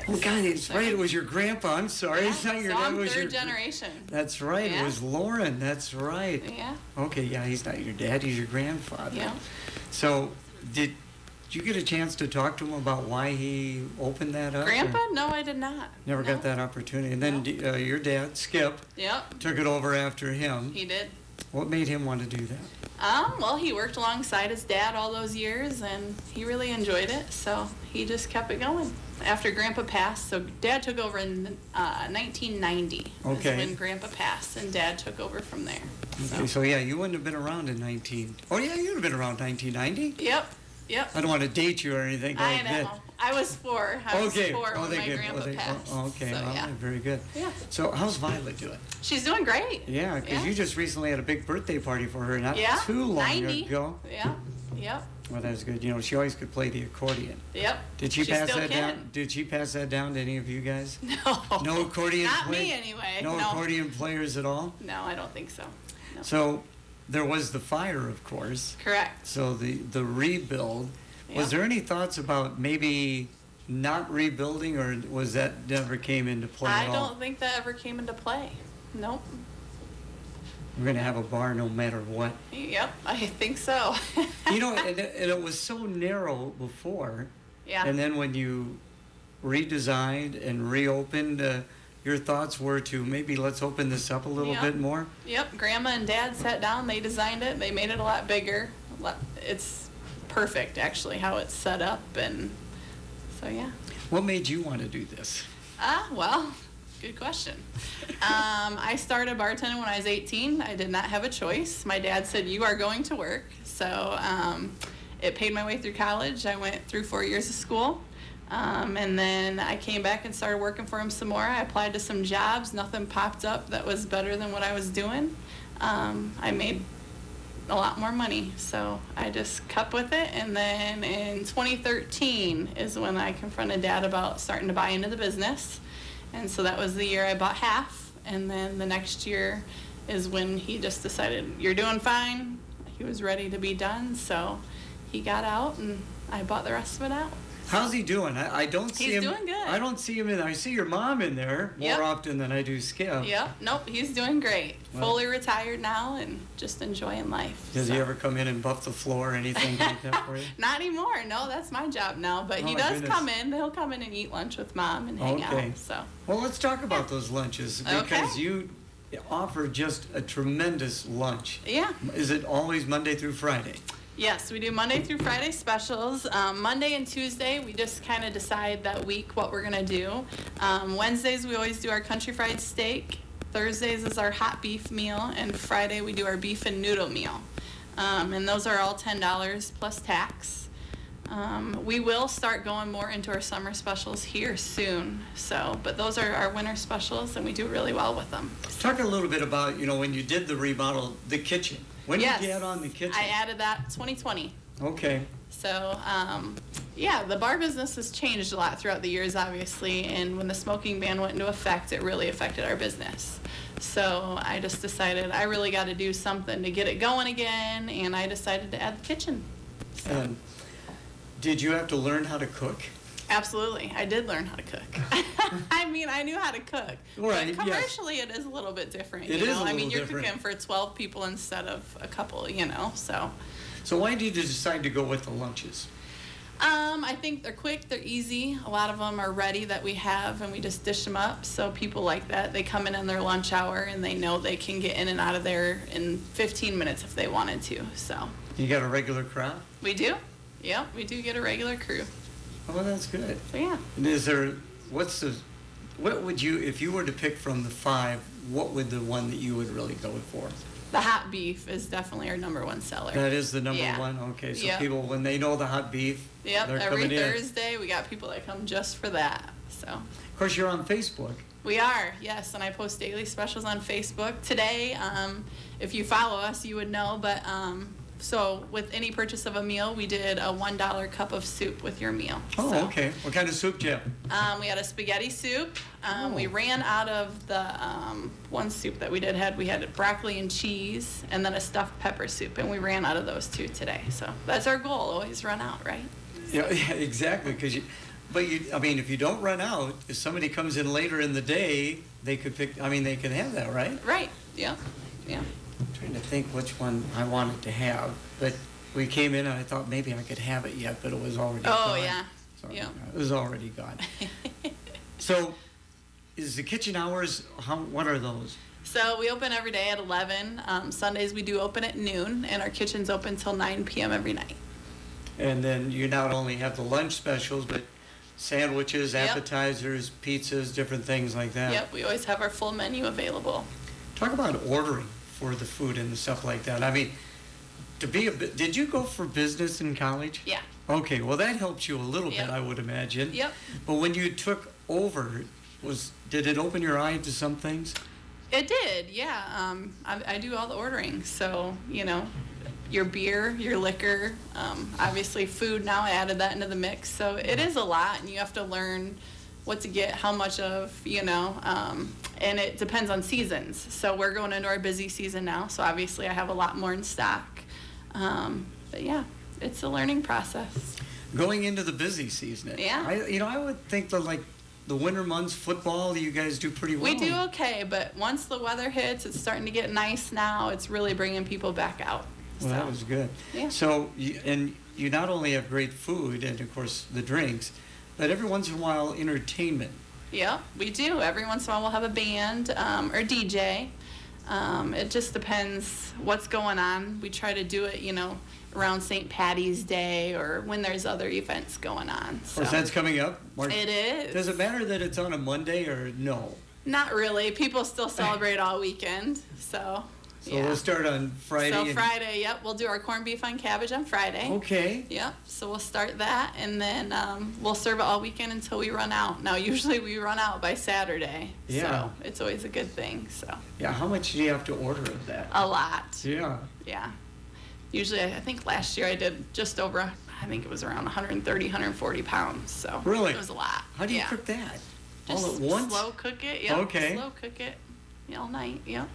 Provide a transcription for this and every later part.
Oh, God, it's right. It was your grandpa. I'm sorry. Yeah, It's not your so dad. I'm It was third your generation. That's right. Yeah. It was Lauren. That's right. Yeah. Okay, yeah, he's not your dad. He's your grandfather. Yeah. So, did you get a chance to talk to him about why he opened that up? Grandpa? or No, I did not. Never No. got that opportunity. And then No. your dad, Skip, Yep. took it over after him. He did. What made him want to do that? Well, he worked alongside his dad all those years, and he really enjoyed it, so he just kept it going. After Grandpa passed, so Dad took over in 1990. Okay. Is when Grandpa passed, and Dad took over from there. Okay, so yeah, you wouldn't have been around in 19... Oh, yeah, you'd have been around 1990. Yep. I don't want to date you or anything like I that. know. I was 4. I was 4 when my grandpa passed. Okay, so, all yeah. right, very good. Yeah. So how's Violet doing? She's doing great. Yeah, because you just recently had a big birthday party for her not Yeah. too long 90. ago. Yeah. Yep. Well, that's good. You know, she always could play the accordion. Yep. Did she pass still that can. down? Did she pass that down to any of you guys? No. No accordion Not play- me, anyway. No No. accordion players at all? No, I don't think so. No. So there was the fire, of course. Correct. So the rebuild. Was Yep. there any thoughts about maybe not rebuilding, or was that never came into play I at all? don't think that ever came into play. Nope. We're going to have a bar no matter what. Yep, I think so. You know, and it was so narrow before. Yeah. And then when you redesigned and reopened, your thoughts were to maybe let's open this up a little Yep. bit more? Yep, Grandma and Dad sat down, they designed it, they made it a lot bigger. It's perfect, actually, how it's set up, and so, yeah. What made you want to do this? Well, good question. I started bartending when I was 18. I did not have a choice. My dad said, you are going to work. So it paid my way through college. I went through 4 years of school. And then I came back and started working for him some more. I applied to some jobs. Nothing popped up that was better than what I was doing. I made a lot more money, so I just kept with it. And then in 2013 is when I confronted Dad about starting to buy into the business. And so that was the year I bought half. And then the next year is when he just decided, you're doing fine. He was ready to be done, so he got out and I bought the rest of it out. How's he doing? I don't see him. He's doing good. I don't see him in there. I see your mom in there more Yep. often than I do Skip. Yep, nope, he's doing great. Well- Fully retired now and just enjoying life. Does so. he ever come in and buff the floor or anything like that for you? Not anymore. No, that's my job now. But Oh, he my does goodness. come in. He'll come in and eat lunch with Mom and hang Okay. out. So Well, let's talk about those lunches because Okay. you offer just a tremendous lunch. yeah. Is it always Monday through Friday? Yes, we do Monday through Friday specials. Monday and Tuesday, we just kind of decide that week what we're going to do. Wednesdays, we always do our country fried steak. Thursdays is our hot beef meal. And Friday, we do our beef and noodle meal. And those are all $10 plus tax. We will start going more into our summer specials here soon. So, but those are our winter specials, and we do really well with them. Talk a little bit about, when you did the remodel, the kitchen. When Yes, did you add on the kitchen? I added that 2020. Okay. So, yeah, the bar business has changed a lot throughout the years, obviously, and when the smoking ban went into effect, it really affected our business. So I just decided I really got to do something to get it going again, and I decided to add the kitchen. So, And did you have to learn how to cook? absolutely, I did learn how to cook. I mean, I knew how to cook. Right, But yes. commercially, it is a little bit different. It you is know? a I mean, little you're different. cooking for 12 people instead of a couple, so. So why did you decide to go with the lunches? I think they're quick, they're easy. A lot of them are ready that we have, and we just dish them up. So people like that. They come in on their lunch hour, and they know they can get in and out of there in 15 minutes if they wanted to. So You got a regular crowd? we do. Yep, we do get a regular crew. Oh, that's good. So yeah. And what would you, if you were to pick from the 5, what would the one that you would really go for? The hot beef is definitely our #1 seller. That is the number Yeah. 1? Okay, so Yep. people, when they know the hot beef, Yep, they're every coming in. Thursday we got people that come just for that. So Of course, you're on Facebook. we are, yes, and I post daily specials on Facebook. Today, if you follow us, you would know, but so with any purchase of a meal, we did a $1 cup of soup with your meal. Oh, So, okay. What kind of soup do you have? we had a spaghetti soup. Oh. We ran out of the one soup that we had. We had broccoli and cheese, and then a stuffed pepper soup, and we ran out of those 2 today. So that's our goal, always run out, right? Yeah, exactly, because But I mean, if you don't run out, if somebody comes in later in the day, they could pick, I mean, they can have that, right? Right, yeah, yeah. I'm trying to think which one I wanted to have, but we came in and I thought maybe I could have it yet, but it was already gone. Oh, yeah, So, yeah. It was already gone. So, is the kitchen hours, what are those? So we open every day at 11. Sundays we do open at noon, and our kitchen's open till 9 p.m. every night. And then you not only have the lunch specials, but sandwiches, Yep. appetizers, pizzas, different things like that. Yep, we always have our full menu available. Talk about ordering for the food and stuff like that. I mean, did you go for business in college? Yeah. Okay, well that helps you a little Yep. bit, I would imagine. Yep. But when you took over, did it open your eye to some things? It did, yeah. I do all the ordering, so, you know, your beer, your liquor, obviously food now, I added that into the mix. So it is a lot, and you have to learn what to get, how much of, you know, and it depends on seasons. So we're going into our busy season now, so obviously I have a lot more in stock. But yeah, it's a learning process. Going into the busy season. Yeah. I would think the winter months, football, you guys do pretty well. We do okay, but once the weather hits, it's starting to get nice now. It's really bringing people back out. Well, that was good. Yeah. So, you not only have great food and, of course, the drinks, but every once in a while, entertainment. Yeah, we do. Every once in a while, we'll have a band or DJ. It just depends what's going on. We try to do it, you know, around St. Patty's Day or when there's other events going on. Of course, that's coming up. It is. Does it matter that it's on a Monday or no? Not really. People still celebrate all weekend, so. So we'll start on Friday. So Friday, yep, we'll do our corned beef on cabbage on Friday. Okay. Yep, so we'll start that, and then we'll serve it all weekend until we run out. Now, usually we run out by Saturday, Yeah. so it's always a good thing, so. Yeah, how much do you have to order of that? A lot, Yeah. yeah. Usually, I think last year I did just over, I think it was around 130, 140 pounds, so. Really? It was a lot. How do you yeah. cook that? Just All at once? slow cook it, yep. Okay. Slow cook it, all night, yep.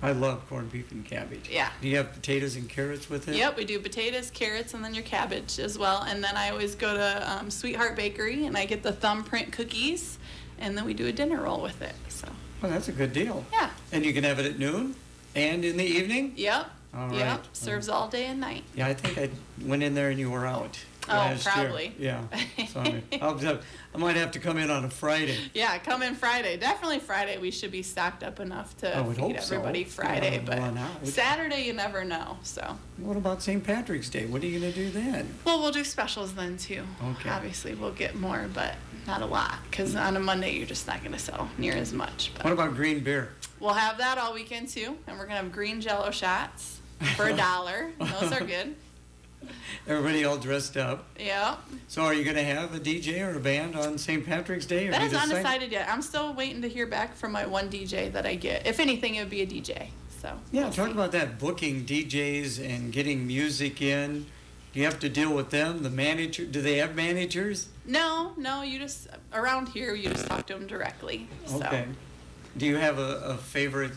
I love corned beef and cabbage. Yeah. Do you have potatoes and carrots with it? Yep, we do potatoes, carrots, and then your cabbage as well. And then I always go to Sweetheart Bakery, and I get the thumbprint cookies, and then we do a dinner roll with it. So. Well, that's a good deal. Yeah. And you can have it at noon and in the evening? Yep. All Yep. right. Serves all day and night. Yeah, I think I went in there and you were out. Oh, last year. probably. Yeah. So I might have to come in on a Friday. Yeah, come in Friday. Definitely Friday. We should be stocked up enough I to would feed hope so. everybody Friday, Yeah, but run out. Saturday you never know. So. What about St. Patrick's Day? What are you going to do then? Well, we'll do specials then too. Okay. Obviously, we'll get more, but not a lot, because on a Monday you're just not going to sell near as much. But. What about green beer? We'll have that all weekend too, and we're gonna have green Jello shots for $1. Those are good. Everybody all dressed up. Yeah. So are you going to have a DJ or a band on St. Patrick's Day? Or That you is decided? undecided yet. I'm still waiting to hear back from my one DJ that I get. If anything, it would be a DJ. So. Yeah, we'll talk see. about that, booking DJs and getting music in. Do you have to deal with them, the manager? Do they have managers? No, you just around here you just talk to them directly. So. Okay. Do you have a favorite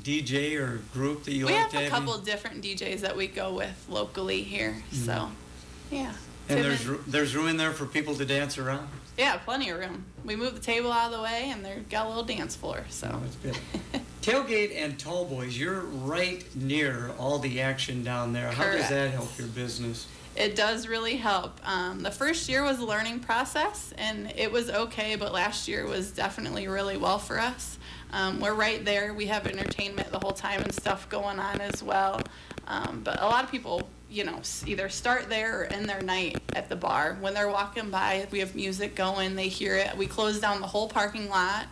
DJ or group that you We like have to a have? couple DJs DJs that we go with locally here. So. Yeah. And Tim there's room in there for people to dance around? Yeah, plenty of room. We moved the table out of the way, and they've got a little dance floor. So. Oh, that's good. Tailgate and Tall Boys, you're right near all the action down there. How does Correct. that help your business? It does really help. The first year was a learning process, and it was okay, but last year was definitely really well for us. We're right there. We have entertainment the whole time and stuff going on as well. But a lot of people, either start there or end their night at the bar. When they're walking by, we have music going, they hear it. We close down the whole parking lot.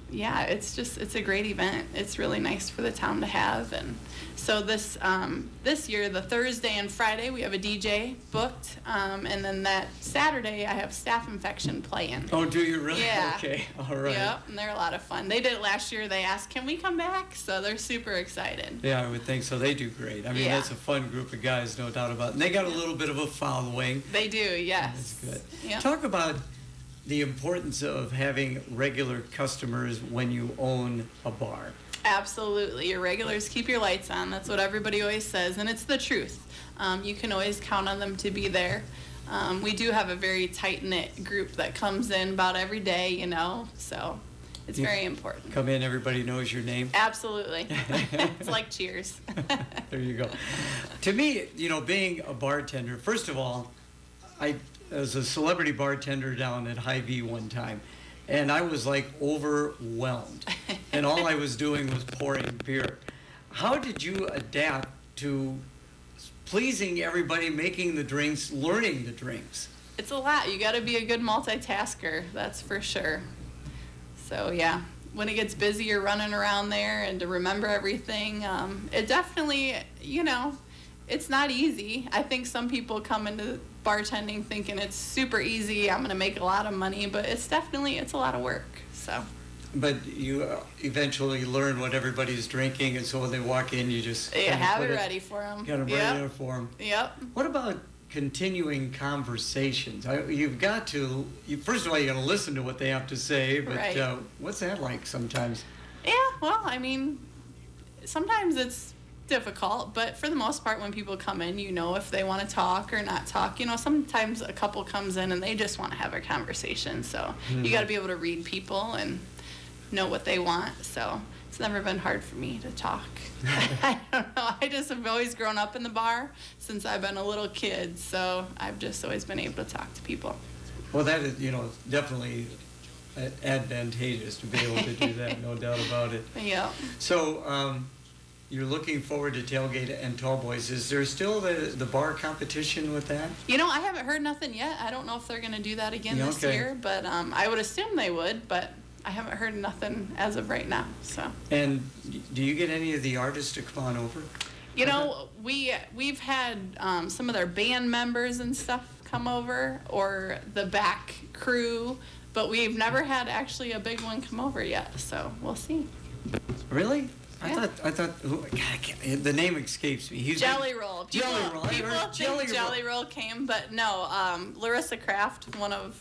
Yeah, it's a great event. It's really nice for the town to have. And so this year, the Thursday and Friday, we have a DJ booked. And then that Saturday, I have Staph Infection playing. Oh, do you really? Yeah. Okay, all right. Yep, and they're a lot of fun. They did it last year. They asked, can we come back? So they're super excited. Yeah, I would think so. They do great. I mean, Yeah. that's a fun group of guys, no doubt about it. And they got a little bit of a following. They do, yes. That's good. Yep. Talk about the importance of having regular customers when you own a bar. Absolutely. Your regulars keep your lights on. That's what everybody always says, and it's the truth. You can always count on them to be there. We do have a very tight-knit group that comes in about every day, so it's very important. Come in, everybody knows your name. Absolutely. It's like Cheers. There you go. To me, being a bartender, first of all, I was a celebrity bartender down at Hy-Vee one time, and I was like overwhelmed. And all I was doing was pouring beer. How did you adapt to pleasing everybody, making the drinks, learning the drinks? It's a lot. You got to be a good multitasker, that's for sure. So yeah, when it gets busy, you're running around there, and to remember everything, it definitely, it's not easy. I think some people come into bartending thinking it's super easy, I'm going to make a lot of money, but it's a lot of work, so. But you eventually learn what everybody's drinking, and so when they walk in, you just have it ready for them. Kind of ready it for them. Yep. What about continuing conversations? You've got to, first of all, you got to listen to what they have to say, but right. What's that like sometimes? Yeah, well, sometimes it's difficult, but for the most part, when people come in, if they want to talk or not talk. Sometimes a couple comes in and they just want to have a conversation, so you got to be able to read people and know what they want, so it's never been hard for me to talk. I don't know, I just have always grown up in the bar since I've been a little kid, so I've just always been able to talk to people. Well, that is, definitely advantageous to be able to do that, no doubt about it. Yeah. So, you're looking forward to Tailgate and Tall Boys. Is there still the bar competition with that? I haven't heard nothing yet. I don't know if they're going to do that again this year, but I would assume they would, but I haven't heard nothing as of right now. So. And do you get any of the artists to come on over? We've had some of their band members and stuff come over, or the back crew, but we've never had actually a big one come over yet. So we'll see. Really? Yeah. I thought the name escapes me. Jelly Roll. People think Jelly Roll. Roll came, but no. Larissa Kraft,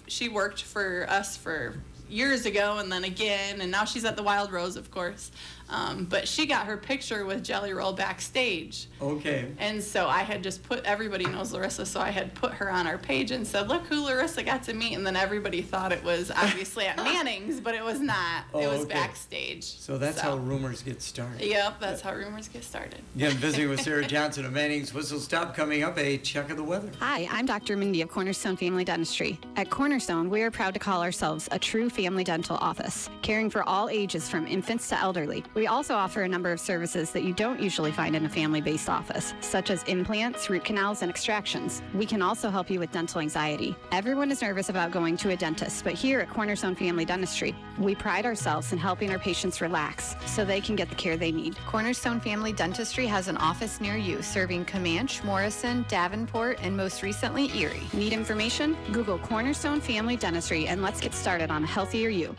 she worked for us for years ago, and then again, and now she's at the Wild Rose, of course. But she got her picture with Jelly Roll backstage. Okay. And so I had just everybody knows Larissa, so I had put her on our page and said, look who Larissa got to meet. And then everybody thought it was obviously at Mannings, but it was not. It was backstage. So that's how rumors get started. Yep, that's how rumors get started. Again, visiting with Sarah Johnson of Mannings Whistle Stop. Coming up, a check of the weather. Hi, I'm Dr. Mindy of Cornerstone Family Dentistry. At Cornerstone, we are proud to call ourselves a true family dental office, caring for all ages from infants to elderly. We also offer a number of services that you don't usually find in a family-based office, such as implants, root canals, and extractions. We can also help you with dental anxiety. Everyone is nervous about going to a dentist, but here at Cornerstone Family Dentistry, we pride ourselves in helping our patients relax so they can get the care they need. Cornerstone Family Dentistry has an office near you, serving Comanche, Morrison, Davenport, and most recently, Erie. Need information? Google Cornerstone Family Dentistry and let's get started on a healthier you.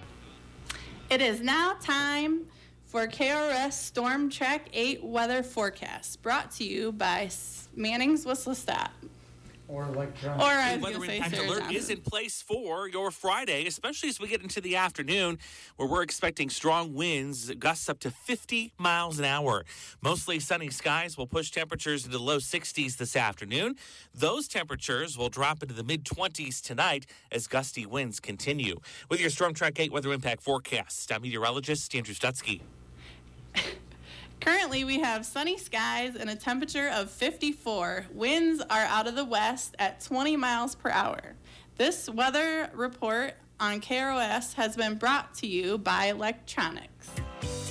It is now time for KRS Storm Track 8 weather forecast, brought to you by Mannings Whistle Stop. Or electronic. Or I was weather going to say impact Sarah alert Johnson. is in place for your Friday, especially as we get into the afternoon, where we're expecting strong winds, gusts up to 50 miles an hour. Mostly sunny skies will push temperatures into the low 60s this afternoon. Those temperatures will drop into the mid-20s tonight as gusty winds continue. With your Storm Track 8 weather impact forecast, I'm meteorologist Andrew Stutzky. Currently, we have sunny skies and a temperature of 54. Winds are out of the west at 20 miles per hour. This weather report on KROS has been brought to you by Electronics.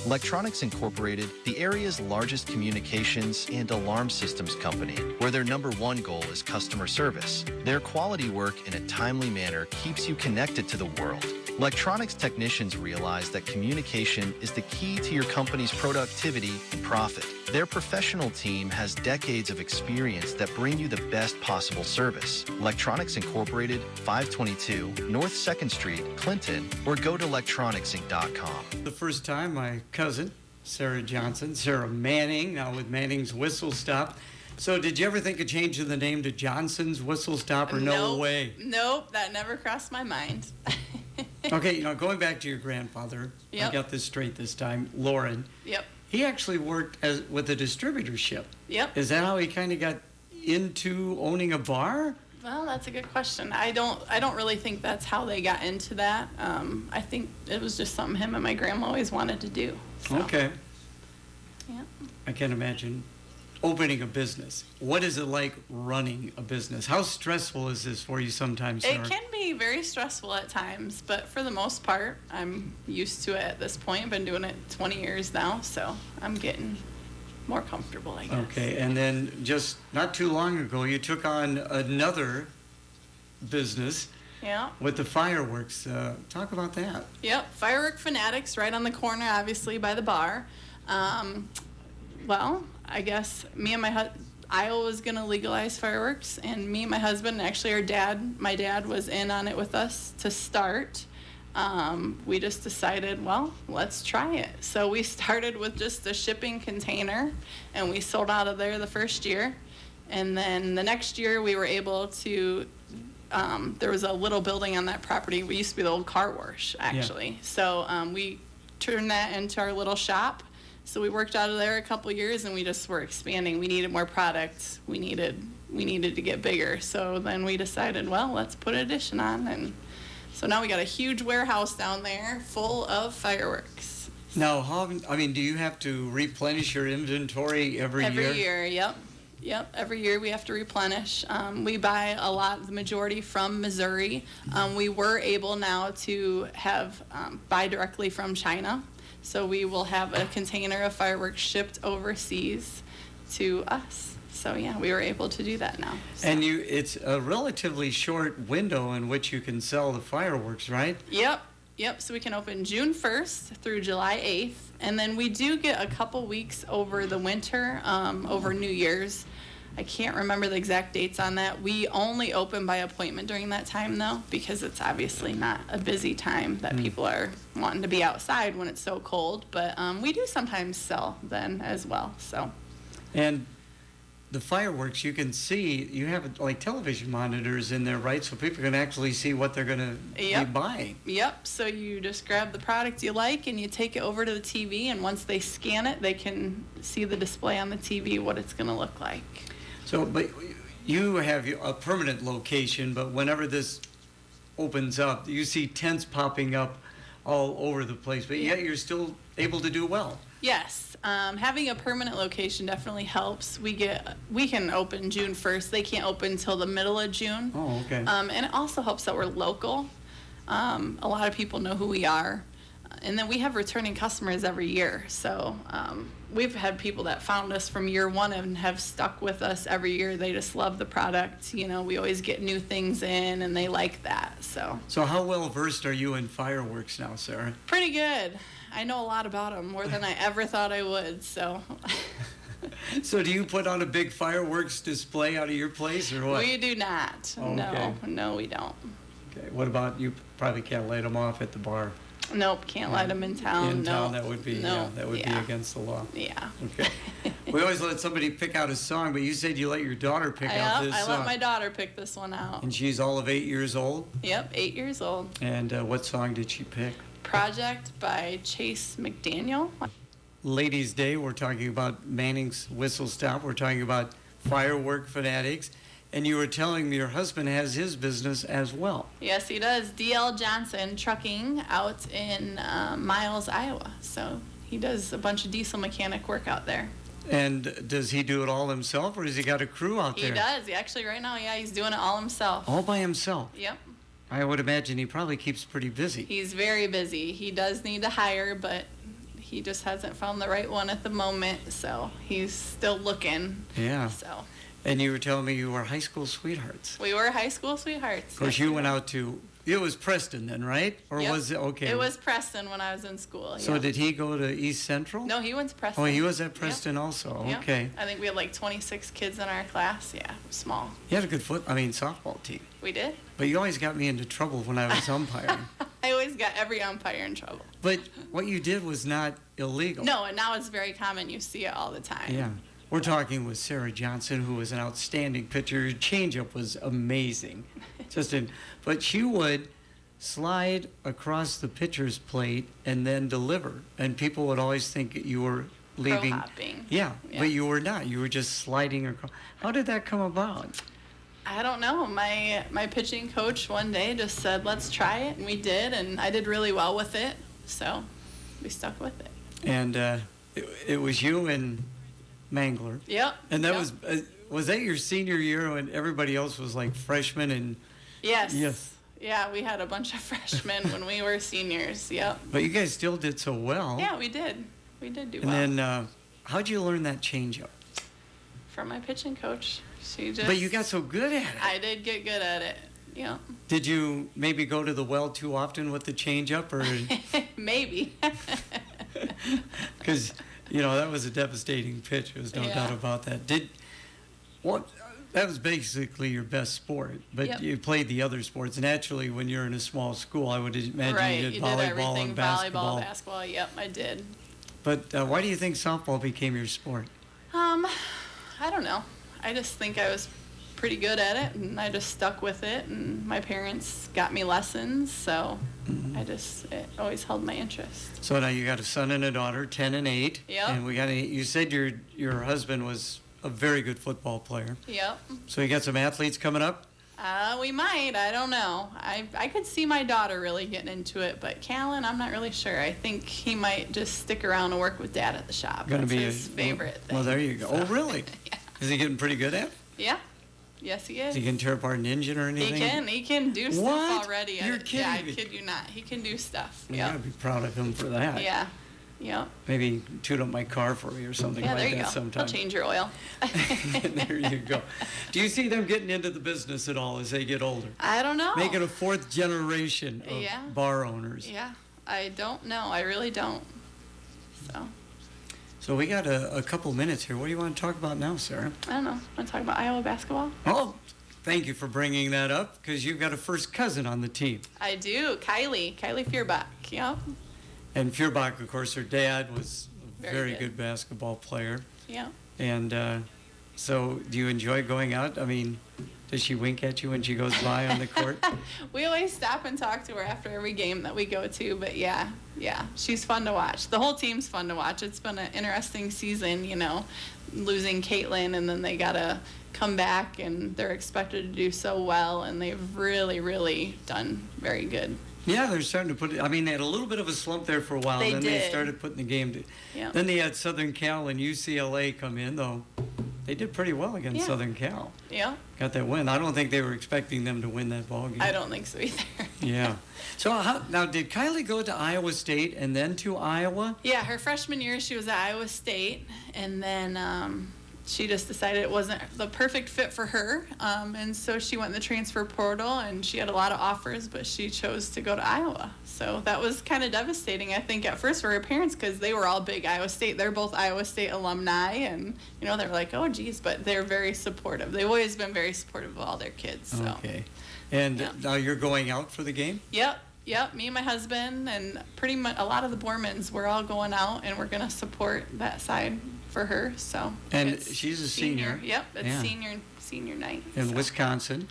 Electronics Incorporated, the area's largest communications and alarm systems company, where their number one goal is customer service. Their quality work in a timely manner keeps you connected to the world. Electronics technicians realize that communication is the key to your company's productivity and profit. Their professional team has decades of experience that bring you the best possible service. Electronics Incorporated, 522 North 2nd Street, Clinton, or go to electronicsinc.com. The first time, my cousin, Sarah Manning, now with Manning's Whistle Stop. So did you ever think of changing the name to Johnson's Whistle Stop, or no way? Nope, that never crossed my mind. Okay, going back to your grandfather, Yep. I got this straight this time, Lauren. Yep. He actually worked with a distributorship. Yep. Is that how he kind of got into owning a bar? Well, that's a good question. I don't really think that's how they got into that. I think it was just something him and my grandma always wanted to do. So, Okay. yeah. I can't imagine opening a business. What is it like running a business? How stressful is this for you sometimes, Sarah? It can be very stressful at times, but for the most part, I'm used to it at this point. I've been doing it 20 years now, so I'm getting more comfortable, I guess. Okay, and then just not too long ago, you took on another business Yeah. with the fireworks. Talk about that. Yep. Firework Fanatics, right on the corner, obviously, by the bar. Well, I guess me and Iowa was going to legalize fireworks, and me and my husband, actually my dad was in on it with us to start. We just decided, well, let's try it. So we started with just a shipping container, and we sold out of there the first year. And then the next year we were able to, there was a little building on that property. We used to be the old car wash, actually. Yeah. So we turned that into our little shop. So we worked out of there a couple years, and we just were expanding. We needed more products. We needed to get bigger. So then we decided, well, let's put an addition on, and so now we got a huge warehouse down there full of fireworks. Now, do you have to replenish your inventory every year? Every year, yep. Yep, every year we have to replenish. We buy the majority from Missouri. We were able now to buy directly from China. So we will have a container of fireworks shipped overseas to us. So yeah, we were able to do that now. So. And it's a relatively short window in which you can sell the fireworks, right? Yep. So we can open June 1st through July 8th. And then we do get a couple weeks over the winter, over New Year's. I can't remember the exact dates on that. We only open by appointment during that time, though, because it's obviously not a busy time that people are wanting to be outside when it's so cold. But we do sometimes sell then as well. So. And the fireworks, you can see, you have like television monitors in there, right? So people can actually see what they're going to be buying. Yep. So you just grab the product you like and you take it over to the TV, and once they scan it, they can see the display on the TV what it's going to look like. So, but you have a permanent location, but whenever this opens up, you see tents popping up all over the place, but yet you're still able to do well. Yes. Having a permanent location definitely helps. We can open June 1st. They can't open until the middle of June. Oh, okay. And it also helps that we're local. A lot of people know who we are. And then we have returning customers every year. So we've had people that found us from year one and have stuck with us every year. They just love the product. You know, we always get new things in, and they like that. So how well versed are you in fireworks now, Sarah? Pretty good. I know a lot about them, more than I ever thought I would. So. So do you put on a big fireworks display out of your place, or what? We do not. Oh, okay. No, we don't. Okay. What about, you probably can't light them off at the bar? Nope, can't light them in town. In town, that would be be against the law. Yeah. Okay. We always let somebody pick out a song, but you said you let your daughter pick out this song. I let my daughter pick this one out. And she's all of 8 years old? Yep, 8 years old. And what song did she pick? Project by Chase McDaniel. Ladies' Day, we're talking about Mannings Whistle Stop. We're talking about Firework Fanatics. And you were telling me your husband has his business as well. Yes, he does. D.L. Johnson Trucking out in Miles, Iowa. So he does a bunch of diesel mechanic work out there. And does he do it all himself, or has he got a crew out there? He does. Actually, right now, he's doing it all himself. All by himself? Yep. I would imagine he probably keeps pretty busy. He's very busy. He does need to hire, but he just hasn't found the right one at the moment, so he's still looking. Yeah. So. And you were telling me you were high school sweethearts. We were high school sweethearts. Of course, you went out to, it was Preston then, right? Or yep. was it, okay. It was Preston when I was in school. So yep. Did he go to East Central? No, he went to Preston. Oh, he was at Preston yep. also, yep. okay. I think we had like 26 kids in our class. Yeah, small. You had a good softball team. We did. But you always got me into trouble when I was umpiring. I always got every umpire in trouble. But what you did was not illegal. No, and now it's very common. You see it all the time. Yeah. We're talking with Sarah Johnson, who was an outstanding pitcher. Her changeup was amazing. But she would slide across the pitcher's plate and then deliver. And people would always think you were leaving. Pro-hopping. Yeah, but you were not. You were just sliding across. How did that come about? I don't know. My pitching coach one day just said, let's try it, and we did, and I did really well with it, so we stuck with it. And it was you and Mangler. Yep. And that yep. was that your senior year when everybody else was like freshmen and? Yes. Yes. Yeah, we had a bunch of freshmen when we were seniors. Yep. But you guys still did so well. Yeah, we did. We did do well. And then how'd you learn that changeup? From my pitching coach. She just. But you got so good at it. I did get good at it. Yeah. Did you maybe go to the well too often with the changeup, or? Maybe. Because that was a devastating pitch. There's no doubt about that. That was basically your best sport, but Yep. you played the other sports. Naturally, when you're in a small school, I would imagine Right. you did You volleyball did everything. and basketball. Volleyball, basketball. Yep, I did. But why do you think softball became your sport? I don't know. I just think I was pretty good at it, and I just stuck with it, and my parents got me lessons, so it always held my interest. So now you got a son and a daughter, 10 and 8. Yep. And you said your husband was a very good football player. Yep. So you got some athletes coming up? We might. I don't know. I could see my daughter really getting into it, but Callan, I'm not really sure. I think he might just stick around and work with Dad at the shop. Gonna That's be his favorite thing. Well, there you go. So, Oh, really? yeah. Is he getting pretty good at it? Yeah. Yes, he is. He can tear apart an engine or anything? He can do stuff What? already. You're kidding Yeah, I me. kid you not. He can do stuff. You Yeah. gotta be proud of him for that. Yeah. Yep. Maybe tune up my car for me or something Yeah, like there you that go. sometime. I'll change your oil. There you go. Do you see them getting into the business at all as they get older? I don't know. Making a fourth generation of Yeah. bar owners. Yeah, I don't know. I really don't. So, So we got a couple minutes here. What do you want to talk about now, Sarah? I don't know. Want to talk about Iowa basketball? Oh, thank you for bringing that up, because you've got a first cousin on the team. I do. Kylie Feuerbach. Yep. And Feuerbach, of course, her dad was a Very very good. good basketball player. Yep. And so do you enjoy going out? I mean, does she wink at you when she goes by on the court? We always stop and talk to her after every game that we go to, but yeah, she's fun to watch. The whole team's fun to watch. It's been an interesting season, losing Caitlin, and then they gotta come back, and they're expected to do so well, and they've really, really done very good. Yeah, they're starting to put it. I mean, they had a little bit of a slump there for a while, They and then they did. started putting the game to. Yeah. Then they had Southern Cal and UCLA come in, though. They did pretty well against Yeah. Southern Cal. Yeah, Got that win. I don't think they were expecting them to win that ball game. I don't think so either. Yeah. So now, did Kylie go to Iowa State and then to Iowa? Yeah, her freshman year she was at Iowa State, and then she just decided it wasn't the perfect fit for her, and so she went in the transfer portal, and she had a lot of offers, but she chose to go to Iowa. So that was kind of devastating, I think, at first for her parents, because they were all big Iowa State. They're both Iowa State alumni, and they were like, oh geez, but they're very supportive. They've always been very supportive of all their kids. So. Okay. And Yeah. now you're going out for the game? Yep, me and my husband and pretty much a lot of the Bormans, we're all going out, and we're going to support that side for her. So And it's she's a senior. Yep, it's Yeah. senior night. In so, Wisconsin.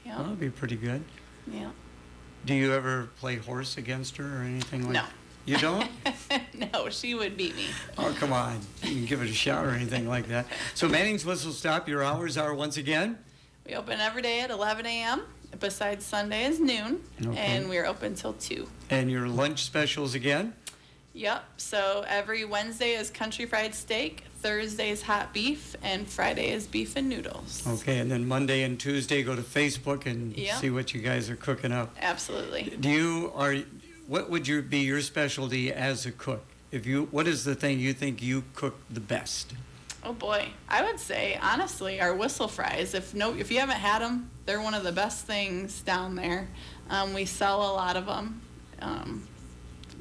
Yeah, Well, that'll be pretty good. yeah. Do you ever play horse against her or anything like No. that? You don't? No, she would beat me. Oh, come on. You can give it a shot or anything like that. So Manning's Whistle Stop, your hours are once again? We open every day at 11 a.m. Besides Sunday is noon, Okay. and we're open till 2. And your lunch specials again? Yep. So every Wednesday is country fried steak, Thursday is hot beef, and Friday is beef and noodles. Okay, and then Monday and Tuesday go to Facebook and Yeah. see what you guys are cooking up. Absolutely. What would be your specialty as a cook? What is the thing you think you cook the best? Oh boy, I would say honestly our whistle fries. If you haven't had them, they're one of the best things down there. We sell a lot of them.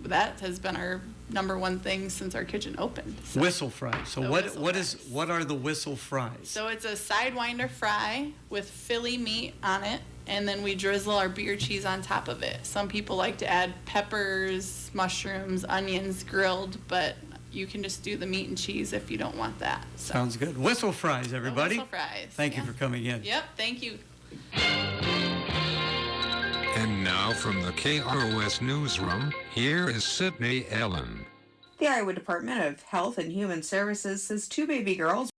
That has been our number one thing since our kitchen opened. So. Whistle fries. So The whistle fries. what are the whistle fries? So it's a sidewinder fry with Philly meat on it, and then we drizzle our beer cheese on top of it. Some people like to add peppers, mushrooms, onions grilled, but you can just do the meat and cheese if you don't want that. So. Sounds good. Whistle fries, everybody. Whistle fries. Thank you yeah. for coming in. Yep, thank you. And now from the KROS Newsroom, here is Sydney Ellen. The Iowa Department of Health and Human Services says 2 baby girls